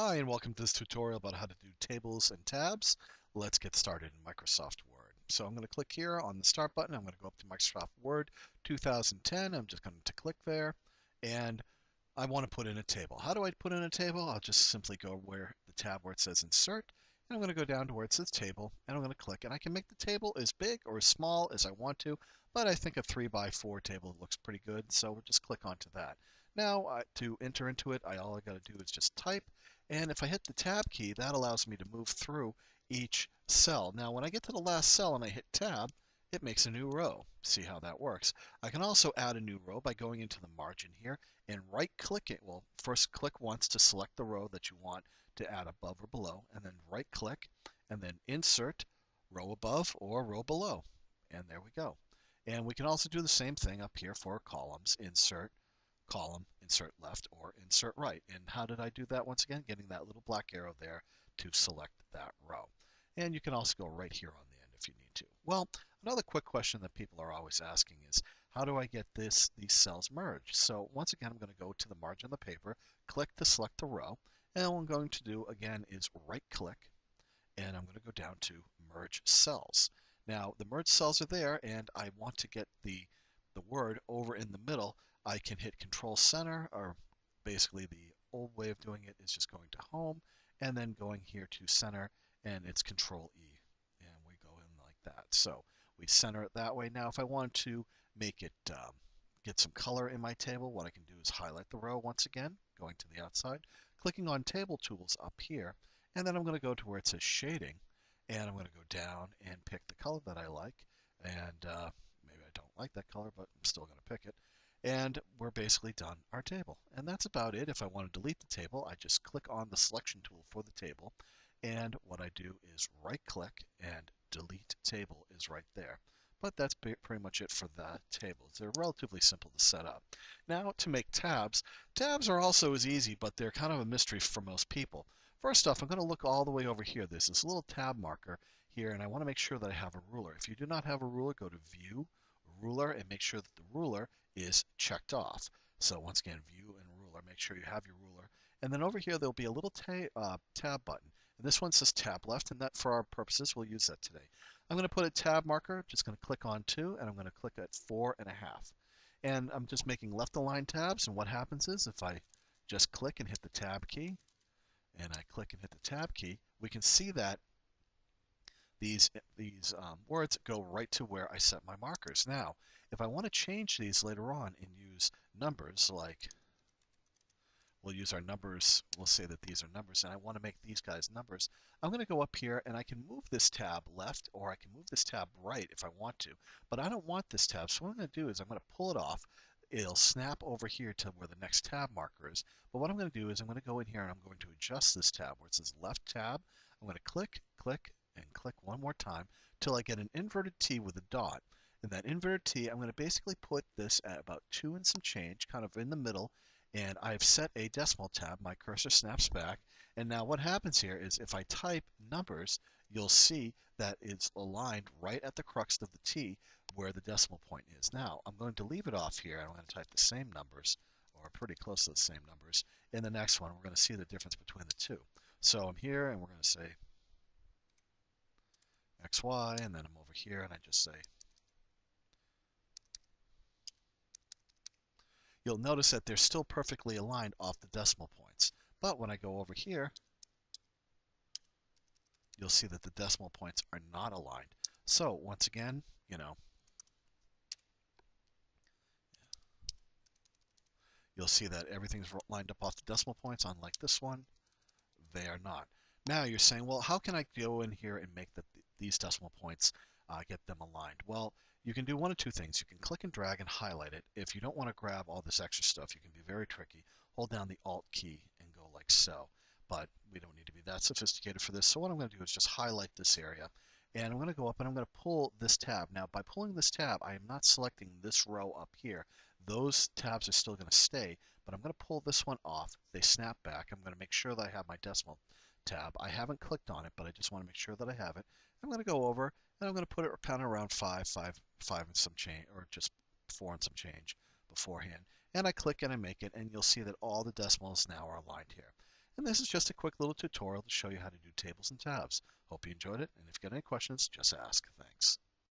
Hi, and welcome to this tutorial about how to do tables and tabs. Let's get started in Microsoft Word. So I'm going to click here on the Start button. I'm going to go up to Microsoft Word 2010. I'm just going to click there, and I want to put in a table. How do I put in a table? I'll just simply go where the tab where it says Insert, and I'm going to go down to where it says Table, and I'm going to click, and I can make the table as big or as small as I want to, but I think a 3x4 table looks pretty good, so we'll just click onto that. Now, to enter into it, all I got to do is just type, and if I hit the tab key, that allows me to move through each cell. Now, when I get to the last cell and I hit tab, it makes a new row. See how that works. I can also add a new row by going into the margin here and right click it. Well, first click once to select the row that you want to add above or below, and then right click and then insert row above or row below. And there we go. And we can also do the same thing up here for columns. Insert column, insert left, or insert right. And how did I do that? Once again, getting that little black arrow there to select that row. And you can also go right here on the end if you need to. Well, another quick question that people are always asking is, how do I get these cells merged? So once again, I'm going to go to the margin of the paper, click to select the row, and what I'm going to do again is right click, and I'm going to go down to merge cells. Now the merge cells are there, and I want to get the word over in the middle. I can hit Control Center, or basically the old way of doing it is just going to Home and then going here to Center, and it's Control E, and we go in like that. So we center it that way. Now if I want to make it get some color in my table, what I can do is highlight the row once again, going to the outside, clicking on Table Tools up here, and then I'm going to go to where it says Shading, and I'm going to go down and pick the color that I like, and maybe I don't like that color, but I'm still going to pick it. And we're basically done our table. And that's about it. If I want to delete the table, I just click on the selection tool for the table. And what I do is right click and delete table is right there. But that's pretty much it for the tables. They're relatively simple to set up. Now to make tabs, tabs are also as easy, but they're kind of a mystery for most people. First off, I'm going to look all the way over here. There's this little tab marker here, and I want to make sure that I have a ruler. If you do not have a ruler, go to View, Ruler, and make sure that the ruler is checked off. So once again, View and Ruler, make sure you have your ruler. And then over here, there'll be a little tab button. And this one says Tab Left, and that for our purposes, we'll use that today. I'm going to put a tab marker, just going to click on 2, and I'm going to click at 4.5. And I'm just making left aligned tabs, and what happens is if I just click and hit the tab key, and I click and hit the tab key, we can see that these words go right to where I set my markers. Now, if I want to change these later on and use numbers, like we'll use our numbers, we'll say that these are numbers, and I want to make these guys numbers, I'm going to go up here and I can move this tab left or I can move this tab right if I want to, but I don't want this tab, so what I'm going to do is I'm going to pull it off. It'll snap over here to where the next tab marker is, but what I'm going to do is I'm going to go in here and I'm going to adjust this tab where it says left tab. I'm going to click, click, and click one more time till I get an inverted T with a dot. And that inverted T, I'm going to basically put this at about 2 and some change, kind of in the middle, and I've set a decimal tab. My cursor snaps back, and now what happens here is if I type numbers, you'll see that it's aligned right at the crux of the T where the decimal point is. Now, I'm going to leave it off here, and I'm going to type the same numbers, or pretty close to the same numbers. In the next one, we're going to see the difference between the two. So I'm here, and we're going to say XY, and then I'm over here, and I just say, you'll notice that they're still perfectly aligned off the decimal points. But when I go over here, you'll see that the decimal points are not aligned. So once again, you'll see that everything's lined up off the decimal points, unlike this one, they are not. Now you're saying, well, how can I go in here and make these decimal points, get them aligned? Well, you can do one of two things. You can click and drag and highlight it. If you don't want to grab all this extra stuff, you can be very tricky. Hold down the Alt key and go like so. But we don't need to be that sophisticated for this. So what I'm going to do is just highlight this area. And I'm going to go up and I'm going to pull this tab. Now, by pulling this tab, I am not selecting this row up here. Those tabs are still going to stay, but I'm going to pull this one off. They snap back. I'm going to make sure that I have my decimal tab. I haven't clicked on it, but I just want to make sure that I have it. I'm going to go over and I'm going to put it kind of around 5 and some change, or just 4 and some change beforehand. And I click and I make it, and you'll see that all the decimals now are aligned here. And this is just a quick little tutorial to show you how to do tables and tabs. Hope you enjoyed it, and if you got any questions, just ask. Thanks.